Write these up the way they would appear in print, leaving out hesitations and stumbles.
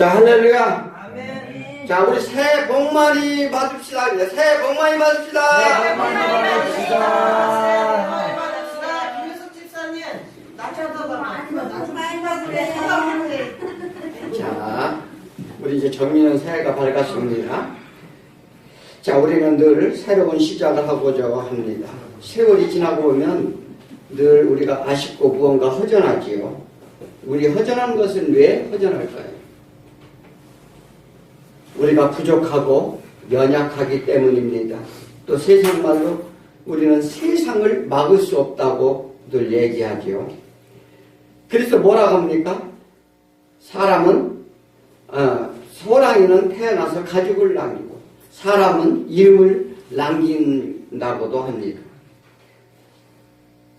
자, 할렐루야. 아멘. 자, 우리 새해 복 많이 받읍시다. 새해 복 많이 받읍시다. 새해 복 많이 받읍시다. 새해 복 많이 받읍시다. 김효숙 집사님, 낮춰서 많이 받으세요. 자, 우리 이제 정리는 새해가 밝았습니다. 자, 우리는 늘 새로운 시작을 하고자 합니다. 세월이 지나고 보면 늘 우리가 아쉽고 무언가 허전하지요. 우리 허전한 것은 왜 허전할까요? 우리가 부족하고 연약하기 때문입니다. 또 세상 말로 우리는 세상을 막을 수 없다고 늘 얘기하죠. 그래서 뭐라고 합니까? 사람은 호랑이는 태어나서 가죽을 남기고 사람은 이름을 남긴다고도 합니다.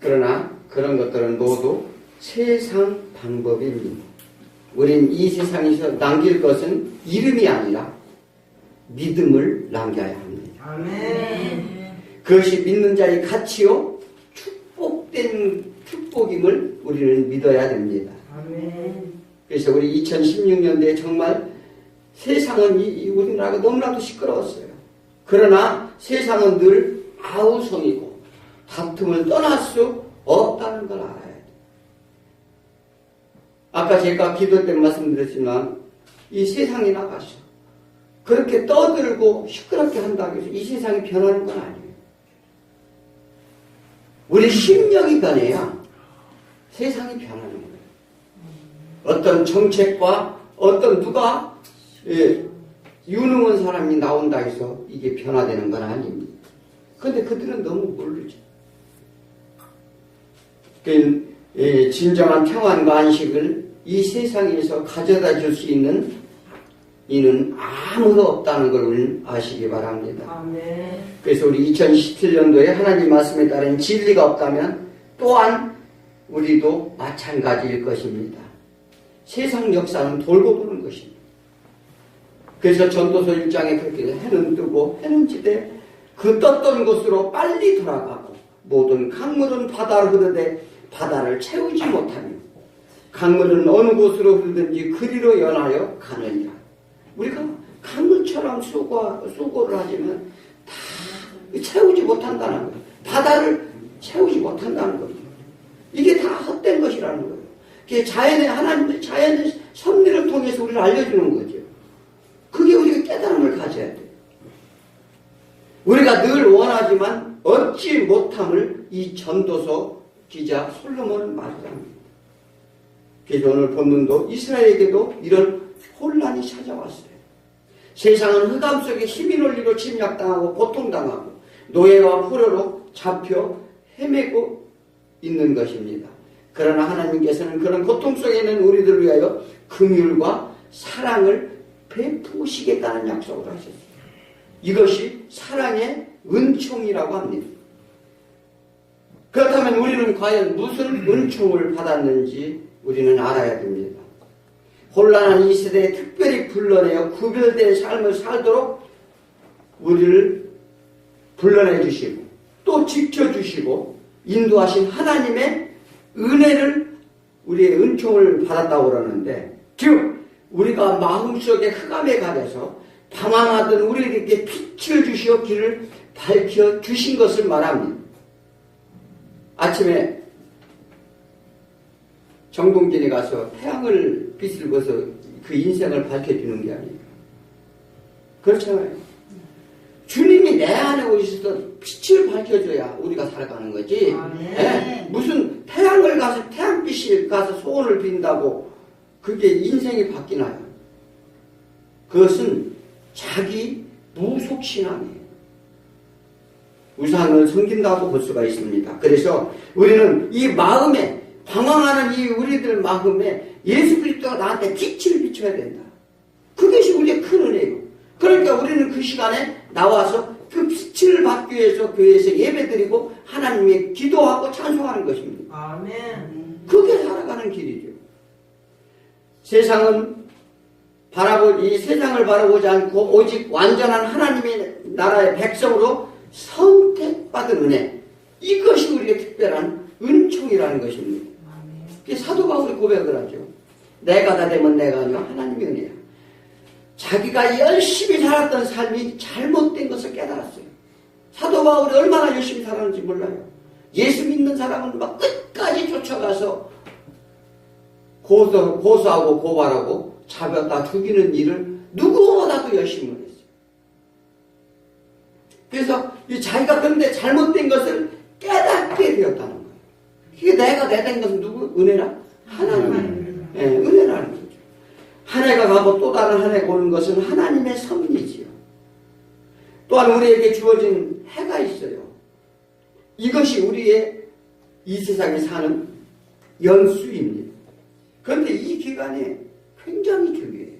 그러나 그런 것들은 모두 세상 방법입니다. 우린 이 세상에서 남길 것은 이름이 아니라 믿음을 남겨야 합니다. 아멘. 그것이 믿는 자의 가치요 축복된 축복임을 우리는 믿어야 됩니다. 아멘. 그래서 우리 2016년도에 정말 세상은 우리나라가 너무나도 시끄러웠어요. 그러나 세상은 늘 아우성이고 다툼을 떠날 수 없다는 걸 알아야 돼요. 아까 제가 기도 때 말씀드렸지만 이 세상에 나가서 그렇게 떠들고 시끄럽게 한다고 해서 이 세상이 변하는 건 아니에요. 우리 심령이 변해야 세상이 변하는 거예요. 어떤 정책과 어떤 누가 유능한 사람이 나온다 해서 이게 변화되는 건 아닙니다. 그런데 그들은 너무 모르죠. 진정한 평안과 안식을 이 세상에서 가져다 줄 수 있는 이는 아무도 없다는 걸 우리는 아시기 바랍니다. 아멘. 그래서 우리 2017년도에 하나님 말씀에 따른 진리가 없다면 또한 우리도 마찬가지일 것입니다. 세상 역사는 돌고 도는 것입니다. 그래서 전도서 1장에 그렇게 해는 뜨고 해는 지되 그 떴던 곳으로 빨리 돌아가고 모든 강물은 바다로 흐르되 바다를 채우지 못하며 강물은 어느 곳으로 흐르든지 그리로 연하여 가느니라. 우리가 강물처럼 수고를 하지만 다 채우지 못한다는 거예요. 바다를 채우지 못한다는 거예요. 이게 다 헛된 것이라는 거예요. 그게 하나님의 자연의 섭리를 통해서 우리를 알려주는 거죠. 그게 우리가 깨달음을 가져야 돼요. 우리가 늘 원하지만 얻지 못함을 이 전도서 기자 솔로몬은 말합니다. 그래서 오늘 본문도 이스라엘에게도 이런 혼란이 찾아왔어요. 세상은 흑암 속에 힘이 논리로 침략당하고 고통당하고 노예와 포로로 잡혀 헤매고 있는 것입니다. 그러나 하나님께서는 그런 고통 속에 있는 우리들을 위하여 긍휼과 사랑을 베푸시겠다는 약속을 하셨어요. 이것이 사랑의 은총이라고 합니다. 그렇다면 우리는 과연 무슨 은총을 받았는지 우리는 알아야 됩니다. 혼란한 이 시대에 특별히 불러내어 구별된 삶을 살도록 우리를 불러내 주시고 또 지켜주시고 인도하신 하나님의 은혜를 우리의 은총을 받았다고 그러는데 즉 우리가 마음속에 흑암에 가려서 방황하던 우리에게 빛을 주시어 길을 밝혀 주신 것을 말합니다. 아침에 정동진에 가서 태양을 빛을 벗어 그 인생을 밝혀주는 게 아니에요. 그렇잖아요. 주님이 내 안에 오셔서 빛을 밝혀줘야 우리가 살아가는 거지. 네? 무슨 태양을 가서 태양빛이 가서 소원을 빈다고 그게 인생이 바뀌나요? 그것은 자기 무속신앙이에요. 우상을 섬긴다고 볼 수가 있습니다. 그래서 우리는 이 마음에 방황하는 이 우리들 마음에 예수 그리스도가 나한테 빛을 비춰야 된다. 그것이 우리의 큰 은혜예요. 그러니까 우리는 그 시간에 나와서 그 빛을 받기 위해서 교회에서 예배드리고 하나님의 기도하고 찬송하는 것입니다. 아멘. 그게 살아가는 길이죠. 이 세상을 바라보지 않고 오직 완전한 하나님의 나라의 백성으로 선택받은 은혜. 이것이 우리의 특별한 은총이라는 것입니다. 사도 바울이 고백을 하죠. 내가 다 되면 내가 아니라 하나님의 은혜야. 자기가 열심히 살았던 삶이 잘못된 것을 깨달았어요. 사도 바울이 얼마나 열심히 살았는지 몰라요. 예수 믿는 사람은 막 끝까지 쫓아가서 고소하고 고발하고 잡아다 죽이는 일을 누구보다도 열심히 했어요. 그래서 자기가 그런데 잘못된 것을 깨닫게 되었다는 거예요. 이게 내가 된 것은 누구? 은혜라? 하나님. 예, 은혜라는 거죠. 한 해가 가고 또 다른 한 해가 오는 것은 하나님의 섭리지요. 또한 우리에게 주어진 해가 있어요. 이것이 우리의 이 세상에 사는 연수입니다. 그런데 이 기간이 굉장히 중요해요.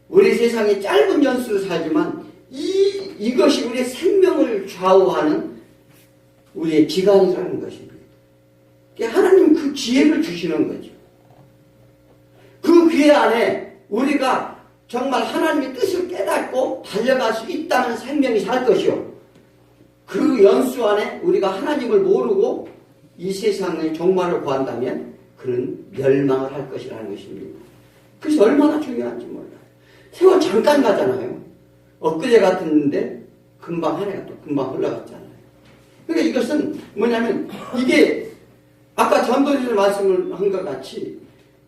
우리 세상에 짧은 연수를 살지만 이것이 우리의 생명을 좌우하는 우리의 기간이라는 것입니다. 하나님 그 기회를 주시는 거죠. 그 기회 안에 우리가 정말 하나님의 뜻을 깨닫고 달려갈 수 있다는 생명이 살 것이요. 그 연수 안에 우리가 하나님을 모르고 이 세상의 종말을 구한다면 그런 멸망을 할 것이라는 것입니다. 그것이 얼마나 중요한지 몰라요. 세월 잠깐 가잖아요. 엊그제 같았는데 금방 한 해가 또 금방 흘러갔잖아요. 그러니까 이것은 뭐냐면 이게 아까 전도지를 말씀을 한 것 같이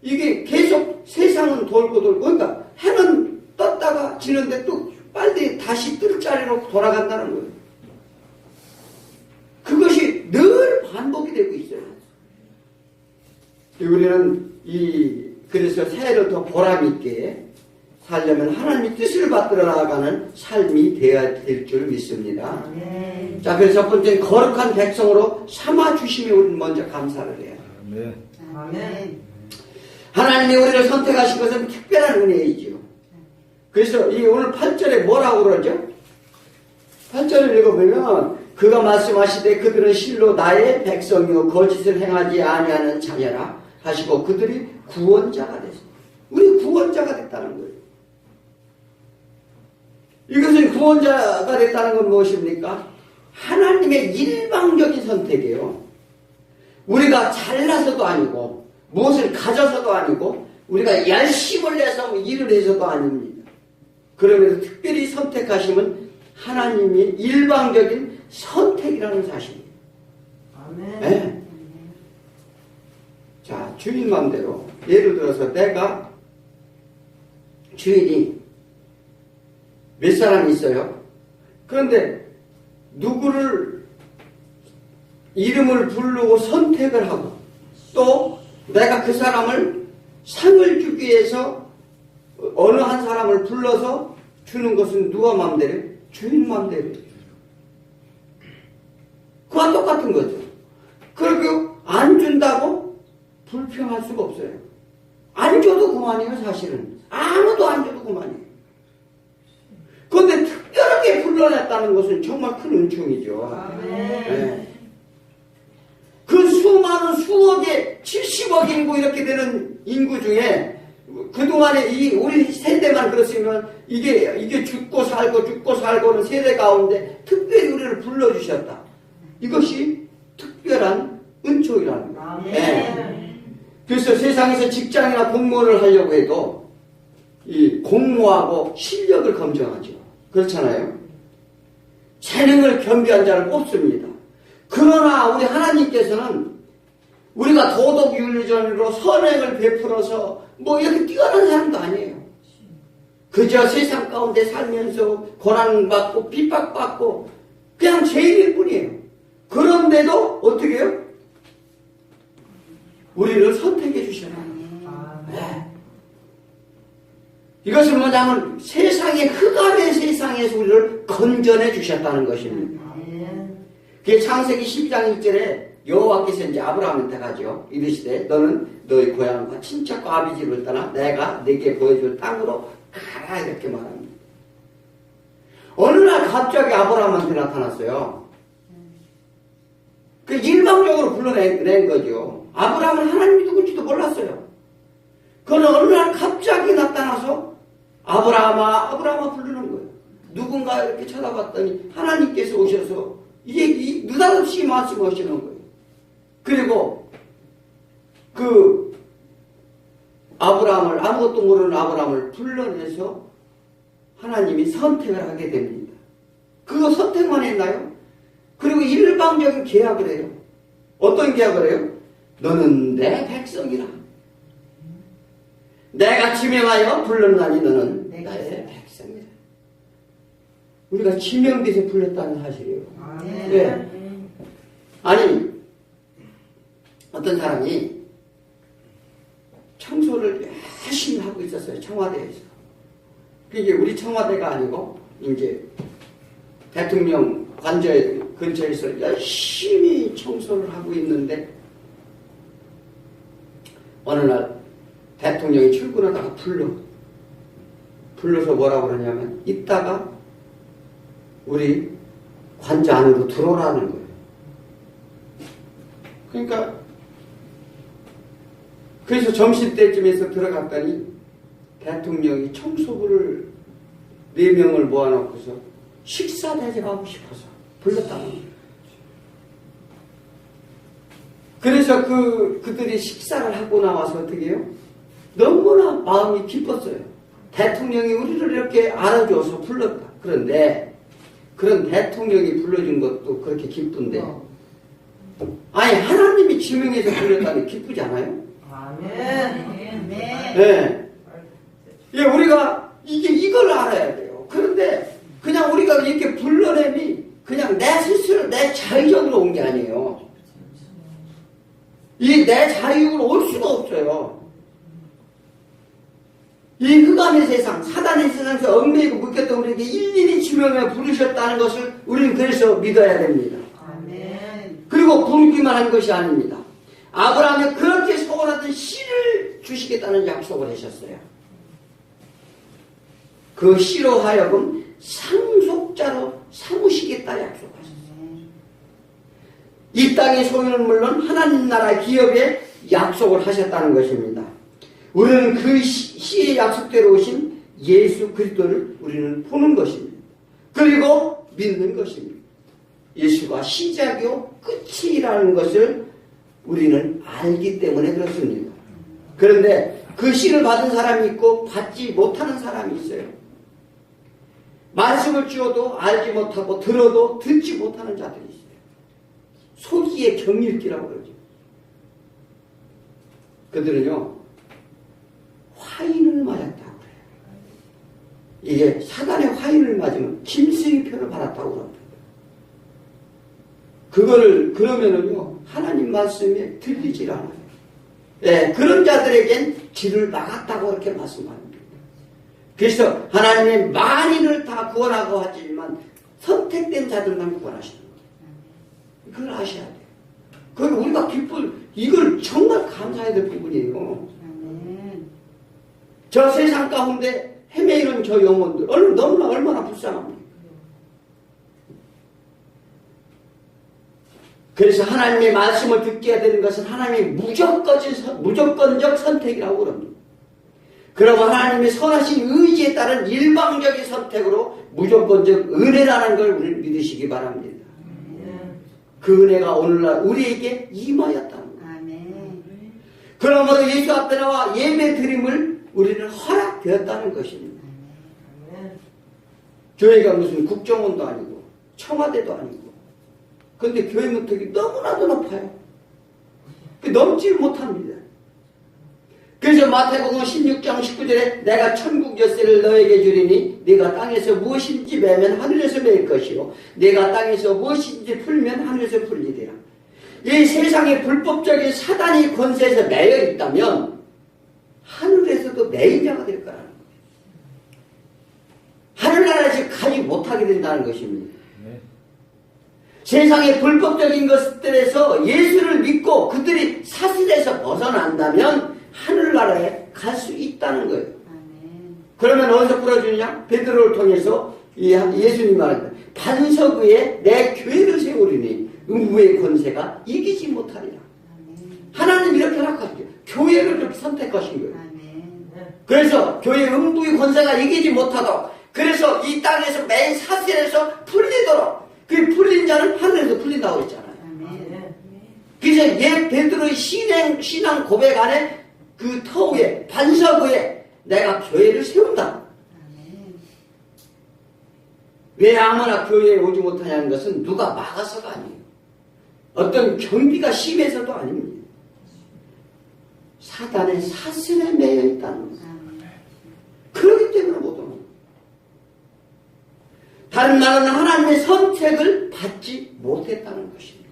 이게 계속 세상은 돌고 그러니까 해는 떴다가 지는데 또 빨리 다시 뜰 자리로 돌아간다는 거예요. 그것이 늘 반복이 되고 있어요. 우리는 그래서 새해를 더 보람있게 살려면 하나님의 뜻을 받들어 나아가는 삶이 되어야 될 줄 믿습니다. 아멘. 자, 그래서 첫 번째는 거룩한 백성으로 삼아주심에 우리는 먼저 감사를 해요. 아멘. 아멘. 하나님이 우리를 선택하신 것은 특별한 은혜이지요. 그래서 이 오늘 8절에 뭐라고 그러죠? 8절을 읽어보면 그가 말씀하시되 그들은 실로 나의 백성이요 거짓을 행하지 아니하는 자녀라 하시고 그들이 구원자가 됐습니다. 우리 구원자가 됐다는 거예요. 이것은 구원자가 됐다는 건 무엇입니까? 하나님의 일방적인 선택이에요. 우리가 잘나서도 아니고 무엇을 가져서도 아니고 우리가 열심을 내서 일을 해서도 아닙니다. 그러면서 특별히 선택하심은 하나님의 일방적인 선택이라는 사실입니다. 아멘. 네. 자, 주인 마음대로 예를 들어서 내가 주인이 몇 사람이 있어요. 그런데 누구를 이름을 부르고 선택을 하고 또 내가 그 사람을 상을 주기 위해서 어느 한 사람을 불러서 주는 것은 누가 마음대로? 주인 마음대로. 그와 똑같은 거죠. 그렇게 안 준다고 불평할 수가 없어요. 안 줘도 그만이에요, 사실은. 아무도 안 줘도 그만이에요. 그런데 특별하게 불러냈다는 것은 정말 큰 은총이죠. 아멘. 네. 그 수많은 수억의 70억 인구 이렇게 되는 인구 중에 그동안에 우리 세대만 그렇으면 이게 죽고 살고는 세대 가운데 특별히 우리를 불러주셨다. 이것이 특별한 은총이라는 거예요. 아멘. 네. 그래서 세상에서 직장이나 공무원을 하려고 해도 이 공모하고 실력을 검증하죠. 그렇잖아요. 재능을 겸비한 자를 뽑습니다. 그러나 우리 하나님께서는 우리가 도덕윤리적으로 선행을 베풀어서 뭐 이렇게 뛰어난 사람도 아니에요. 그저 세상 가운데 살면서 고난받고 핍박받고 그냥 죄인일 뿐이에요. 그런데도 어떻게 해요? 우리를 선택해 주셔요. 네. 이것은 뭐냐면 세상의 흑암의 세상에서 우리를 건져내 주셨다는 것입니다. 그게 창세기 12장 1절에 여호와께서 이제 아브라함한테 가죠. 이르시되 너는 너의 고향과 친척과 아비집을 떠나 내가 네게 보여줄 땅으로 가라 이렇게 말합니다. 어느 날 갑자기 아브라함한테 나타났어요. 그 일방적으로 불러낸 거죠. 아브라함은 하나님이 누군지도 몰랐어요. 그는 어느 날 갑자기 나타나서 아브라함아 부르는 거예요. 누군가 이렇게 쳐다봤더니 하나님께서 오셔서 이게 느닷없이 말씀하시는 거예요. 그리고 그 아브라함을, 아무것도 모르는 아브라함을 불러내서 하나님이 선택을 하게 됩니다. 그거 선택만 했나요? 그리고 일방적인 계약을 해요. 어떤 계약을 해요? 너는 내 백성이라. 내가 지명하여 불렀나니 너는 나의 백성이라. 우리가 지명돼서 불렀다는 사실이에요. 네. 아니, 어떤 사람이 청소를 열심히 하고 있었어요. 청와대에서. 그게 우리 청와대가 아니고 이제 대통령 관저 근처에서 열심히 청소를 하고 있는데 어느 날 대통령이 출근하다가 불러서 뭐라고 그러냐면 이따가 우리 관저 안으로 들어오라는 거예요. 그러니까 그래서 점심때쯤에서 들어갔더니 대통령이 청소부를 4명을 모아놓고서 식사 대접하고 싶어서 불렀다는 거예요. 그래서 그들이 식사를 하고 나와서 어떻게 해요? 너무나 마음이 기뻤어요. 대통령이 우리를 이렇게 알아줘서 불렀다. 그런데 그런 대통령이 불러준 것도 그렇게 기쁜데 아니 하나님이 지명해서 불렀다니 기쁘지 않아요? 네. 예, 우리가 이걸 알아야 돼요. 그런데 그냥 우리가 이렇게 불러냄이 그냥 내 스스로 내 자의적으로 온 게 아니에요. 이 내 자유로 올 수가 없어요. 이 흑암의 세상, 사단의 세상에서 얽매이고 묶였던 우리에게 일일이 지명해 부르셨다는 것을 우리는 그래서 믿어야 됩니다. 아멘. 그리고 부르기만 한 것이 아닙니다. 아브라함이 그렇게 소원하던 씨를 주시겠다는 약속을 하셨어요. 그 씨로 하여금 상속자로 삼으시겠다 약속하셨어요. 이 땅의 소유는 물론 하나님 나라 기업에 약속을 하셨다는 것입니다. 우리는 그 씨의 약속대로 오신 예수 그리스도를 우리는 보는 것입니다. 그리고 믿는 것입니다. 예수가 시작이요 끝이라는 것을 우리는 알기 때문에 그렇습니다. 그런데 그 씨를 받은 사람이 있고 받지 못하는 사람이 있어요. 말씀을 주어도 알지 못하고 들어도 듣지 못하는 자들이 있어요. 소기의 경읽기라고 그러죠. 그들은요 화인을 맞았다고 그래요. 이게 사단의 화인을 맞으면 김수희표를 받았다고 그럽니다. 그거를 그러면은요 하나님 말씀에 들리질 않아요. 네, 그런 자들에겐 길을 막았다고 그렇게 말씀합니다. 그래서 하나님의 만인을 다 구원하고 하지만 선택된 자들만 구원하시는 거예요. 그걸 아셔야 돼요. 그리고 우리가 이걸 정말 감사해야 될 부분이에요. 저 세상 가운데 헤매이는 저 영혼들 얼마나 불쌍합니까? 그래서 하나님의 말씀을 듣게 되는 것은 하나님의 무조건적 선택이라고 그럽니다. 그러고 하나님의 선하신 의지에 따른 일방적인 선택으로 무조건적 은혜라는 걸 우리는 믿으시기 바랍니다. 그 은혜가 오늘날 우리에게 임하였다는 거예요. 그러므로 예수 앞에 나와 예배 드림을 우리는 허락되었다는 것입니다. 교회가 무슨 국정원도 아니고 청와대도 아니고 그런데 교회 문턱이 너무나도 높아요. 넘지 못합니다. 그래서 마태복음 16장 19절에 내가 천국 열쇠를 너에게 주리니 네가 땅에서 무엇인지 매면 하늘에서 매일 것이요 네가 땅에서 무엇인지 풀면 하늘에서 풀리리라. 이 세상에 불법적인 사단이 권세에서 매여 있다면 하늘에서도 매인 자가 될 거라는 거예요. 하늘나라에서 가지 못하게 된다는 것입니다. 세상의 불법적인 것들에서 예수를 믿고 그들이 사슬에서 벗어난다면 하늘나라에 갈 수 있다는 거예요. 그러면 어디서 풀어주느냐? 베드로를 통해서 예수님 말합니다. 반석 위에 내 교회를 세우리니 음부의 권세가 이기지 못하리라. 하나님 이렇게 허락하시죠. 교회를 이렇게 선택하신 거예요. 그래서 교회 음부의 권세가 이기지 못하도록 그래서 이 땅에서 매일 사슬에서 풀리도록 그 풀린 자는 하늘에서 풀린다고 했잖아요. 그래서 베드로의 신앙 고백 안에 그 터위에 반석위에 내가 교회를 세운다. 왜 아무나 교회에 오지 못하냐는 것은 누가 막아서가 아니에요. 어떤 경비가 심해서도 아닙니다. 사단의 사슬에 매여 있다는 거예요. 그렇기 때문에 못 오는 거예요. 다른 말로는 하나님의 선택을 받지 못했다는 것입니다.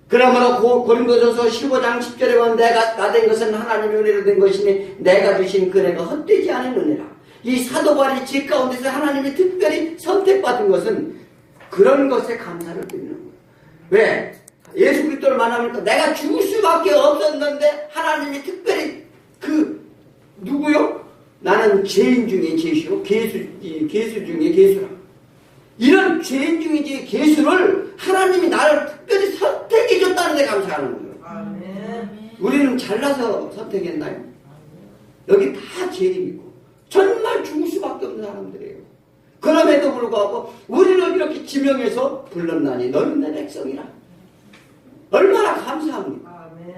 그러므로 고린도전서 15장 10절에 보면 내가 나 된 것은 하나님의 은혜로 된 것이니 내가 주신 그 은혜가 헛되지 않은 은혜라. 이 사도 바울이 집 가운데서 하나님이 특별히 선택받은 것은 그런 것에 감사를 드리는 거예요. 왜? 예수 그리스도를 만나니까 내가 죽을 수밖에 없었는데 하나님이 특별히 누구요? 나는 죄인 중에 죄시요 개수 중에 개수라. 이런 죄인 중에 개수를 하나님이 나를 특별히 선택해 줬다는 데 감사하는 거예요. 아멘. 우리는 잘나서 선택했나요? 여기 다 죄인이고 정말 죽을 수밖에 없는 사람들이에요. 그럼에도 불구하고 우리를 이렇게 지명해서 불렀나니 너는 내 백성이라. 얼마나 감사합니까? 아멘.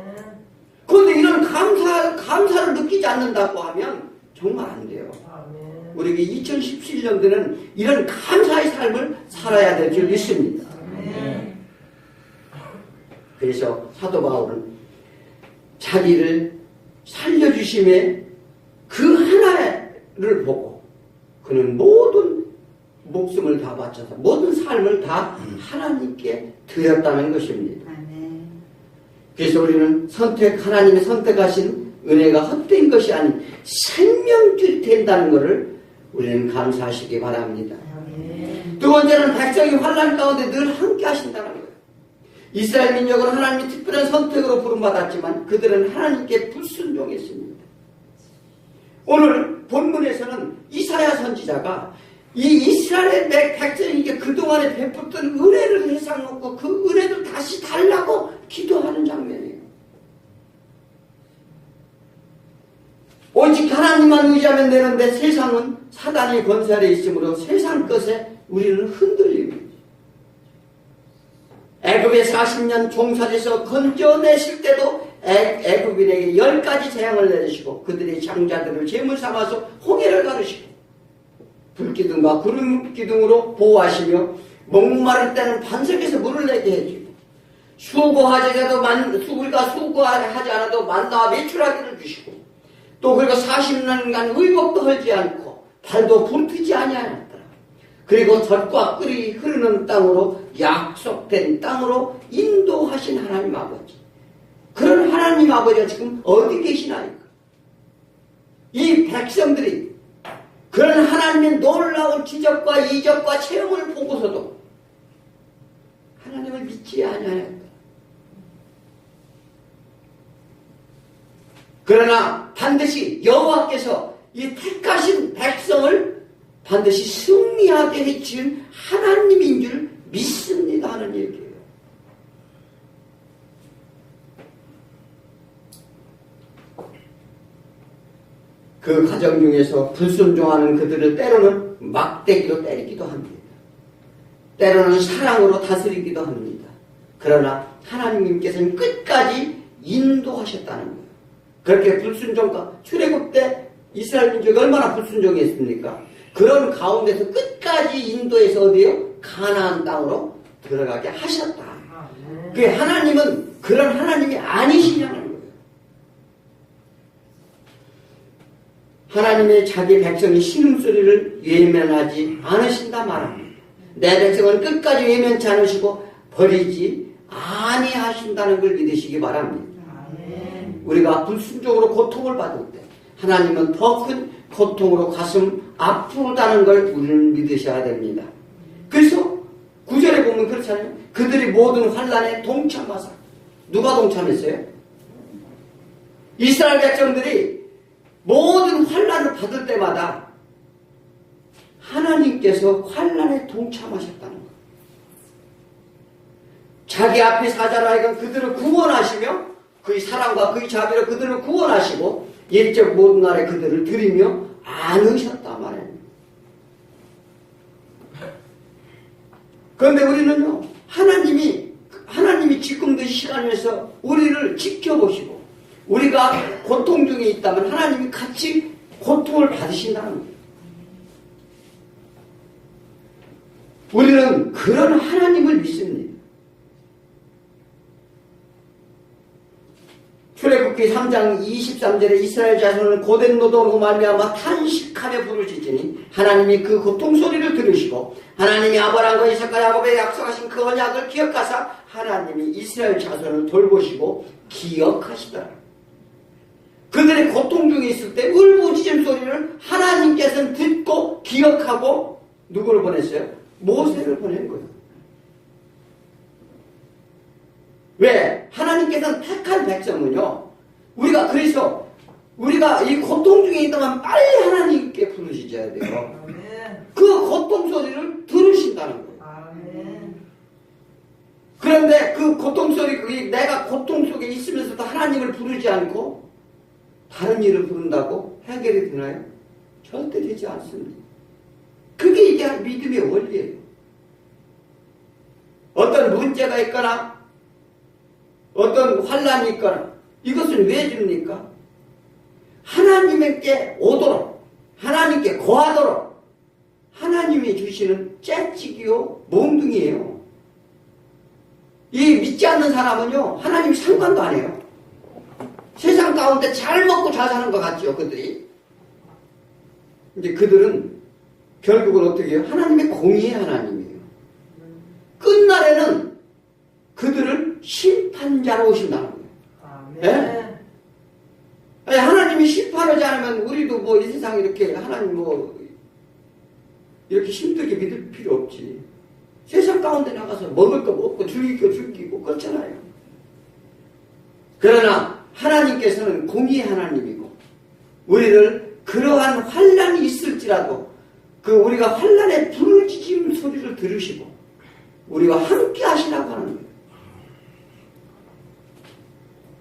그런데 이런 감사를 느끼지 않는다고 하면 정말 안 돼요. 아멘. 우리가 2017년도는 이런 감사의 삶을 살아야 될 줄 믿습니다. 아멘. 그래서 사도 바울은 자기를 살려주심에 그 하나를 보고 그는 모든 목숨을 다 바쳐서 모든 삶을 다 하나님께 드렸다는 것입니다. 그래서 우리는 하나님이 선택하신 은혜가 헛된 것이 아닌 생명줄이 된다는 것을 우리는 감사하시기 바랍니다. 두 번째는 백성이 환난 가운데 늘 함께 하신다는 거예요. 이스라엘 민족은 하나님이 특별한 선택으로 부름받았지만 그들은 하나님께 불순종했습니다. 오늘 본문에서는 이사야 선지자가 이 이스라엘 백성에게 그동안에 베풀던 은혜를 회상하고 그 은혜를 다시 달라고 기도하는 장면이에요. 오직 하나님만 의지하면 되는데 세상은 사단의 권세 아래 있으므로 세상 것에 우리는 흔들립니다. 애굽에 40년 종살이에서 건져내실 때도 애굽인에게 10가지 재앙을 내리시고 그들의 장자들을 제물 삼아서 홍해를 가르시고 불기둥과 구름기둥으로 보호하시며 목마를 때는 반석에서 물을 내게 해주고 수고하지 않아도 만나와 매출하기를 주시고 또 그리고 40년간 의복도 헐지 않고 발도 굶트지 아니하였더라. 그리고 젖과 꿀이 흐르는 땅으로 약속된 땅으로 인도하신 하나님 아버지. 그런 하나님 아버지가 지금 어디 계시나이까? 이 백성들이 그런 하나님의 놀라운 기적과 이적과 체험을 보고서도 하나님을 믿지 아니하였다. 그러나 반드시 여호와께서 이 택하신 백성을 반드시 승리하게 해주신 하나님인 줄 믿습니다 하는 얘기예요. 그 가정 중에서 불순종하는 그들을 때로는 막대기로 때리기도 합니다. 때로는 사랑으로 다스리기도 합니다. 그러나 하나님께서는 끝까지 인도하셨다는 거예요. 그렇게 불순종과 출애굽 때 이스라엘 민족이 얼마나 불순종했습니까? 그런 가운데서 끝까지 인도해서 어디요? 가나안 땅으로 들어가게 하셨다. 그 하나님은 그런 하나님이 아니시냐는 거예요. 하나님의 자기 백성이 신음소리를 외면하지 않으신다 말합니다. 내 백성은 끝까지 외면치 않으시고 버리지 아니하신다는 걸 믿으시기 바랍니다. 우리가 불순종으로 고통을 받을 때 하나님은 더 큰 고통으로 가슴 아프다는 걸 우리는 믿으셔야 됩니다. 그래서 9절에 보면 그렇잖아요. 그들이 모든 환난에 동참하사. 누가 동참했어요? 이스라엘 백성들이 모든 환난을 받을 때마다 하나님께서 환난에 동참하셨다는 거예요. 자기 앞에 사자로 하여금 그들을 구원하시며 그의 사랑과 그의 자비로 그들을 구원하시고 일적 모든 날에 그들을 드리며 안으셨다 말해요. 그런데 우리는요, 하나님이 지금도 이 시간에서 우리를 지켜보시고 우리가 고통 중에 있다면 하나님이 같이 고통을 받으신다는 거예요. 우리는 그런 하나님을 믿습니다. 출애굽기 3장 23절에 이스라엘 자손은 고된 노동으로 말미암아 탄식하며 부르짖으니 하나님이 그 고통 소리를 들으시고 하나님이 아브라함과 이삭과 야곱에 약속하신 그 언약을 기억하사 하나님이 이스라엘 자손을 돌보시고 기억하시더라. 그들의 고통 중에 있을 때 울부짖은 소리를 하나님께서는 듣고 기억하고 누구를 보냈어요? 모세를 보낸 거예요. 왜? 하나님께서는 택한 백성은요, 그래서 우리가 이 고통 중에 있다면 빨리 하나님께 부르짖어야 돼요. 그 고통 소리를 들으신다는 거예요. 그런데 그 고통 소리, 내가 고통 속에 있으면서도 하나님을 부르지 않고 다른 일을 부른다고 해결이 되나요? 절대 되지 않습니다. 그게 이게 믿음의 원리예요. 어떤 문제가 있거나 어떤 환란이 있거나 이것을 왜 줍니까? 하나님께 오도록, 하나님께 거하도록 하나님이 주시는 째찍이요 몽둥이에요. 이 믿지 않는 사람은요, 하나님 상관도 안 해요. 세상 가운데 잘 먹고 잘 사는 것 같죠, 그들이. 이제 그들은 결국은 어떻게 해요? 하나님의 공의의 하나님이에요. 끝날에는 그들을 심판자로 오신다는 거예요. 네? 아니, 하나님이 심판하지 않으면 우리도 뭐 이 세상 이렇게 하나님 이렇게 힘들게 믿을 필요 없지. 세상 가운데 나가서 먹을 거 먹고 즐길 거 즐기고 그렇잖아요. 그러나 하나님께서는 공의의 하나님이고 우리를 그러한 환란이 있을지라도 우리가 환란의 부르짖음 소리를 들으시고 우리와 함께 하시라고 하는 거예요.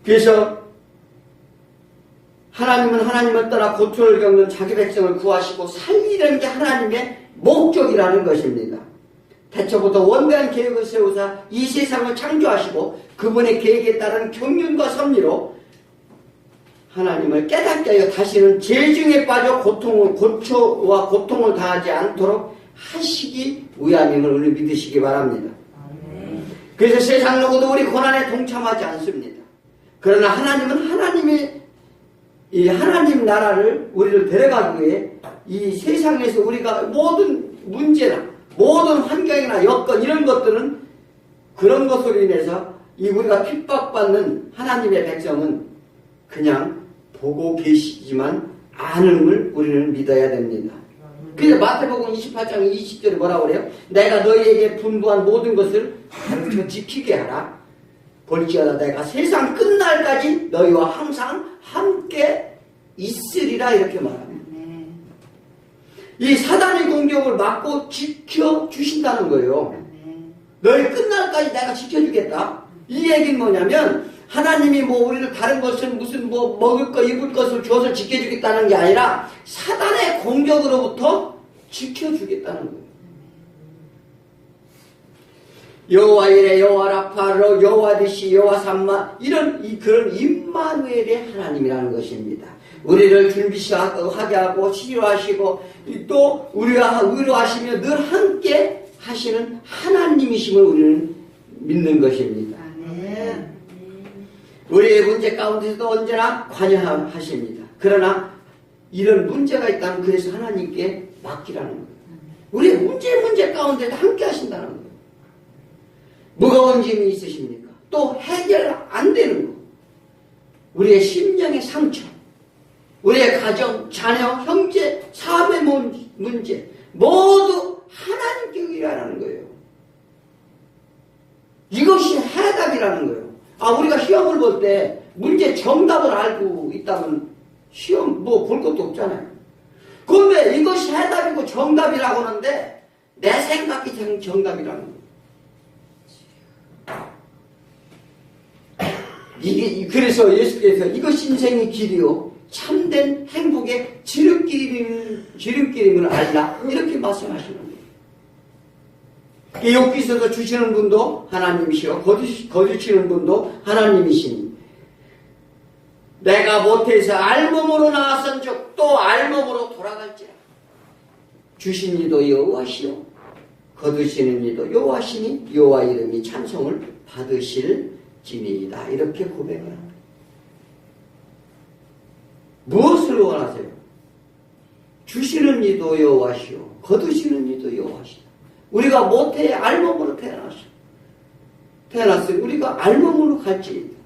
그래서 하나님은 하나님을 따라 고통을 겪는 자기 백성을 구하시고 살리려는 게 하나님의 목적이라는 것입니다. 태초부터 원대한 계획을 세우사 이 세상을 창조하시고 그분의 계획에 따른 경륜과 섭리로 하나님을 깨닫게 하여 다시는 죄중에 빠져 고초와 고통을 당하지 않도록 하시기 위함임을 우리 믿으시기 바랍니다. 그래서 세상 누구도 우리 고난에 동참하지 않습니다. 그러나 하나님은 이 하나님 나라를 우리를 데려가기 위해 이 세상에서 우리가 모든 문제나 모든 환경이나 여건 이런 것들은 그런 것으로 인해서 우리가 핍박받는 하나님의 백성은 그냥 보고 계시지만 않음을 우리는 믿어야 됩니다. 그래서 마태복음 28장 20절에 뭐라고 그래요? 내가 너희에게 분부한 모든 것을 가르쳐 지키게 하라. 볼지어다 내가 세상 끝날까지 너희와 항상 함께 있으리라 이렇게 말합니다. 이 사단의 공격을 막고 지켜주신다는 거예요. 너희 끝날까지 내가 지켜주겠다. 이 얘기는 뭐냐면 하나님이 우리를 다른 것을 무슨 먹을 거 입을 것을 주어서 지켜주겠다는 게 아니라 사단의 공격으로부터 지켜주겠다는 거예요. 여호와 이레, 여호와 라파, 여호와 니시, 여호와 삼마 그런 임마누엘의 하나님이라는 것입니다. 우리를 준비하게 하고 치료하시고 또 우리와 위로하시며 늘 함께 하시는 하나님이심을 우리는 믿는 것입니다. 우리의 문제 가운데서도 언제나 관여하십니다. 그러나 이런 문제가 있다면 그래서 하나님께 맡기라는 거예요. 우리의 문제 가운데도 함께 하신다는 거예요. 무거운 짐이 있으십니까? 또 해결 안 되는 거. 우리의 심령의 상처, 우리의 가정, 자녀, 형제, 사업의 문제 모두 하나님께 의뢰하라는 거예요. 이것이 해답이라는 거예요. 우리가 시험을 볼 때 문제 정답을 알고 있다면 시험 볼 것도 없잖아요. 그런데 이것이 해답이고 정답이라고 하는데 내 생각이 정답이라는 거예요. 그래서 예수께서 이것이 인생의 길이요 참된 행복의 지름길임을 알라 이렇게 말씀하시는 거예요. 여기서도 주시는 분도 하나님이시고 거두시는 분도 하나님이시니 내가 못해서 알몸으로 나왔은즉 또 알몸으로 돌아갈지라. 주신 이도 여호와시요 거두시는 이도 여호와시니 여호와 이름이 찬송을 받으실지니이다. 이렇게 고백을 합니다. 무엇을 원하세요? 주시는 이도 여호와시요 거두시는 이도 여호와시다. 우리가 못해 알몸으로 태어났어요. 우리가 알몸으로 갈지이다.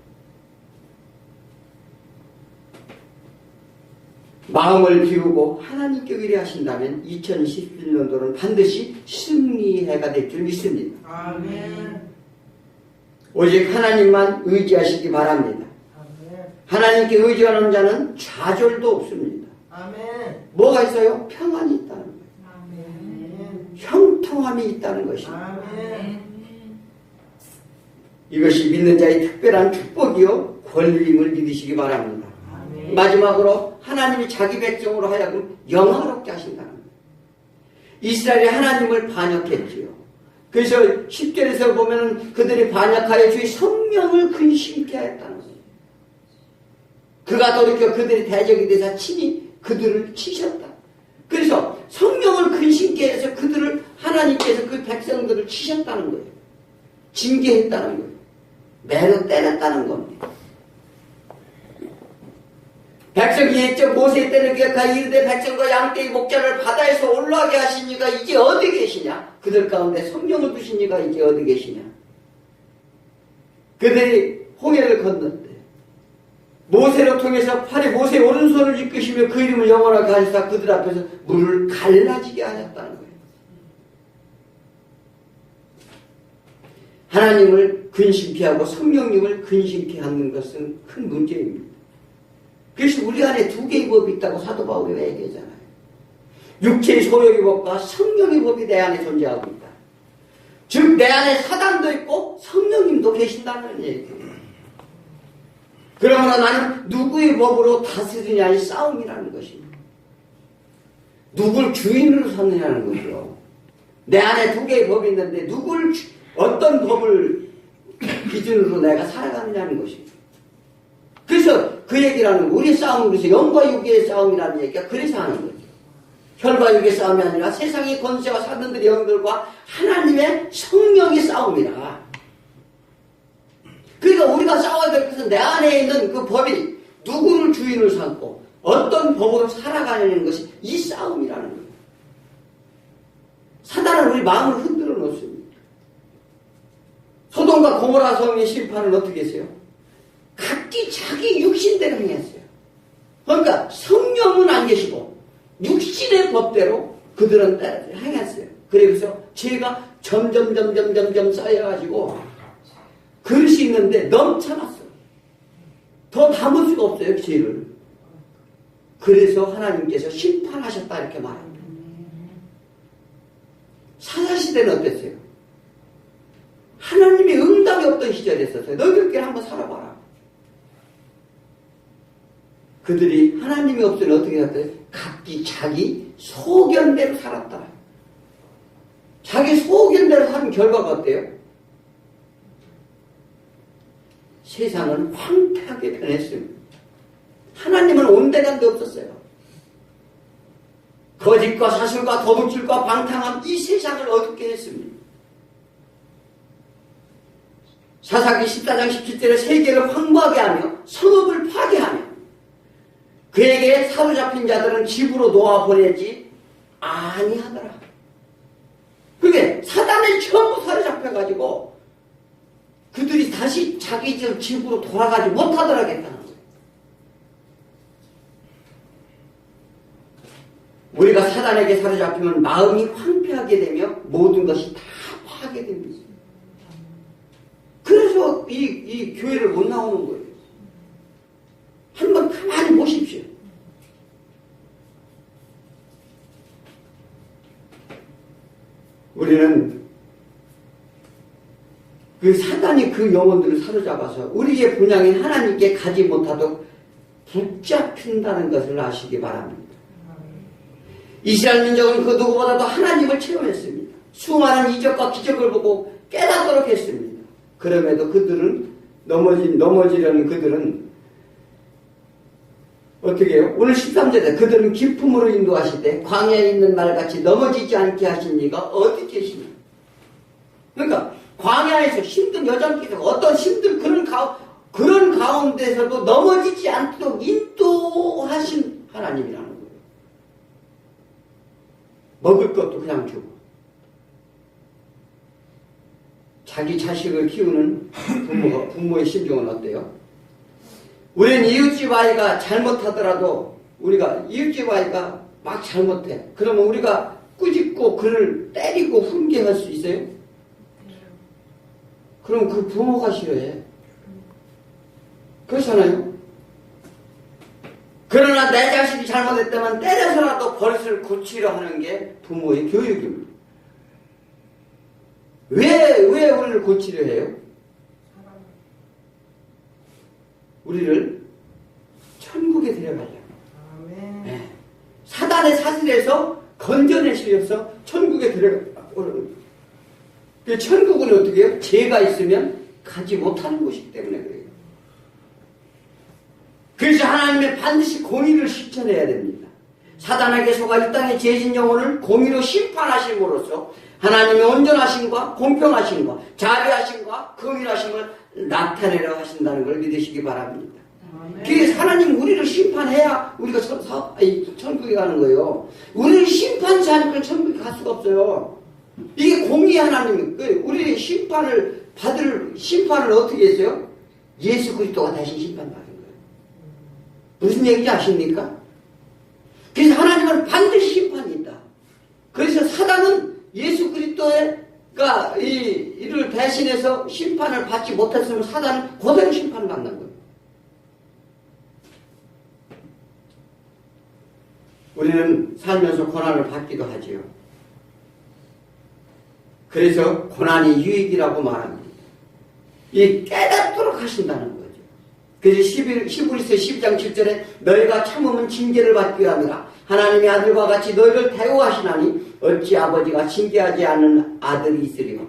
마음을 비우고 하나님께 의뢰하신다면 2011년도는 반드시 승리해가 될 줄 믿습니다. 아멘. 오직 하나님만 의지하시기 바랍니다. 아멘. 하나님께 의지하는 자는 좌절도 없습니다. 아멘. 뭐가 있어요? 평안이 있다는 거예요. 아멘. 형통함이 있다는 것입니다. 아멘. 이것이 믿는 자의 특별한 축복이요 권리임을 믿으시기 바랍니다. 아멘. 마지막으로 하나님이 자기 백성으로 하여금 영화롭게 하신다는 거예요. 이스라엘이 하나님을 반역했지요. 그래서 10절에서 보면 그들이 반역하여 주의 성령을 근심케 하였다는 거예요. 그가 돌이켜 그들이 대적이 되사 친히 그들을 치셨다. 그래서 성령을 근심케 해서 그들을 하나님께서 그 백성들을 치셨다는 거예요. 징계했다는 거예요. 매로 때렸다는 겁니다. 백성이 했죠. 모세 때는 기억하여 이르되 백성과 양떼의 목자를 바다에서 올라가게 하신 이가 이제 어디 계시냐? 그들 가운데 성령을 두신 이가 이제 어디 계시냐? 그들이 홍해를 건넜대. 모세를 통해서 팔에 모세의 오른손을 이끄시며 그 이름을 영원하게 하시사 그들 앞에서 물을 갈라지게 하셨다는 거예요. 하나님을 근심케 하고 성령님을 근심케 하는 것은 큰 문제입니다. 그래서 우리 안에 두 개의 법이 있다고 사도 바울이 얘기하잖아요. 육체의 소욕의 법과 성령의 법이 내 안에 존재하고 있다. 즉 내 안에 사단도 있고 성령님도 계신다는 얘기예요. 그러므로 나는 누구의 법으로 다스리냐의 싸움이라는 것입니다. 누굴 주인으로 삼느냐는 거죠. 내 안에 두 개의 법이 있는데 어떤 법을 기준으로 내가 살아가느냐는 것입니다. 그래서 그 얘기를 하는 거예요. 우리 싸움은 그래서 영과 육의 싸움이라는 얘기가 그래서 하는 거죠. 혈과 육의 싸움이 아니라 세상의 권세와 사단들의 영들과 하나님의 성령의 싸움이라. 그러니까 우리가 싸워야 될 것은 내 안에 있는 그 법이 누구를 주인을 삼고 어떤 법으로 살아가려는 것이 이 싸움이라는 거예요. 사단은 우리 마음을 흔들어 놓습니다. 소돔과 고모라 성의 심판은 어떻게 했어요? 각기 자기 육신대로 행했어요. 그러니까 성령은 안 계시고 육신의 법대로 그들은 행했어요. 그래서 죄가 점점 쌓여가지고 그릇이 있는데 넘쳐났어요. 더 담을 수가 없어요, 죄를. 그래서 하나님께서 심판하셨다 이렇게 말합니다. 사사시대는 어땠어요? 하나님의 응답이 없던 시절이 있었어요. 너희들끼리 한번 살아봐라. 그들이 하나님이 없으면 어떻게 했어요? 각기 자기 소견대로 살았다. 자기 소견대로 사는 결과가 어때요? 세상은 황폐하게 변했습니다. 하나님은 온데간데 없었어요. 거짓과 사실과 도둑질과 방탕함 이 세상을 어둡게 했습니다. 사사기 14장 17절에 세계를 황무하게 하며 성읍을 파괴하며 그에게 사로잡힌 자들은 집으로 놓아보내지 아니하더라. 그게 사단에 전부 사로잡혀가지고 그들이 다시 자기 집으로 돌아가지 못하더라겠다는 거예요. 우리가 사단에게 사로잡히면 마음이 황폐하게 되며 모든 것이 다 파괴됩니다. 그래서 이 교회를 못 나오는 거예요. 한번 가만히 보십시오. 우리는 그 사단이 그 영혼들을 사로잡아서 우리의 분양인 하나님께 가지 못하도록 붙잡힌다는 것을 아시기 바랍니다. 이스라엘 민족은 그 누구보다도 하나님을 체험했습니다. 수많은 이적과 기적을 보고 깨닫도록 했습니다. 그럼에도 그들은 넘어지려는 그들은 어떻게 해요? 오늘 13절에 그들은 기품으로 인도하시되 광야에 있는 말같이 넘어지지 않게 하십니까? 어떻게 하시냐? 그러니까 광야에서 힘든 여정길에서 어떤 힘든 그런 가운데서도 넘어지지 않도록 인도하신 하나님이라는 거예요. 먹을 것도 그냥 주고 자기 자식을 키우는 부모의 심정은 어때요? 우리는 이웃집 아이가 잘못하더라도 우리가 이웃집 아이가 막 잘못해. 그러면 우리가 꾸짖고 그를 때리고 훈계할 수 있어요? 그럼 그 부모가 싫어해. 그렇잖아요? 그러나 내 자식이 잘못했다면 때려서라도 버릇을 고치려 하는 게 부모의 교육입니다. 왜 우리를 고치려 해요? 우리를 천국에 데려가려고. 네. 사단의 사슬에서 건져내시려서 천국에 데려가려고. 천국은 어떻게 해요? 죄가 있으면 가지 못하는 곳이기 때문에 그래요. 그래서 하나님은 반드시 공의를 실천해야 됩니다. 사단에게 속아 이 땅의 죄진 영혼을 공의로 심판하심으로써 하나님의 온전하심과 공평하심과 자비하심과 긍휼하심을 나타내려 하신다는 걸 믿으시기 바랍니다. 그래서 하나님 우리를 심판해야 우리가 천국에 가는 거예요. 우리를 심판치 않으면 천국에 갈 수가 없어요. 이게 공의 하나님, 우리 심판을 어떻게 했어요? 예수 그리스도가 대신 심판받은 거예요. 무슨 얘기인지 아십니까? 그래서 하나님은 반드시 심판이 있다. 그래서 사단은 예수 그리스도가 이를 대신해서 심판을 받지 못했으면 사단은 그대로 심판을 받는 거예요. 우리는 살면서 고난을 받기도 하지요. 그래서 고난이 유익이라고 말합니다. 이 깨닫도록 하신다는 거죠. 그래서 히브리서 12장 7절에 너희가 참으면 징계를 받기 위함이라 하나님의 아들과 같이 너희를 대우하시나니 어찌 아버지가 징계하지 않는 아들이 있으리요.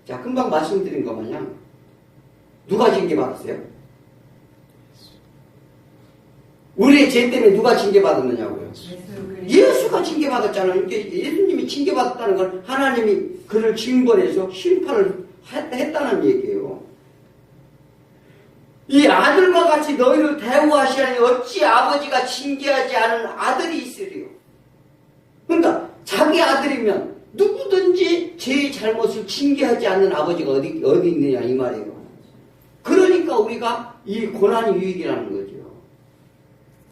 자, 금방 말씀드린 것 마냥 누가 징계받았어요? 우리의 죄 때문에 누가 징계받았느냐고요? 예수가 징계받았잖아요. 예수님이 징계받았다는 건 하나님이 그를 징벌해서 심판을 했다는 얘기예요. 이 아들과 같이 너희를 대우하시라니 어찌 아버지가 징계하지 않은 아들이 있으리요. 그러니까 자기 아들이면 누구든지 제 잘못을 징계하지 않는 아버지가 어디 있느냐 이 말이에요. 그러니까 우리가 이 고난이 유익이라는 거죠.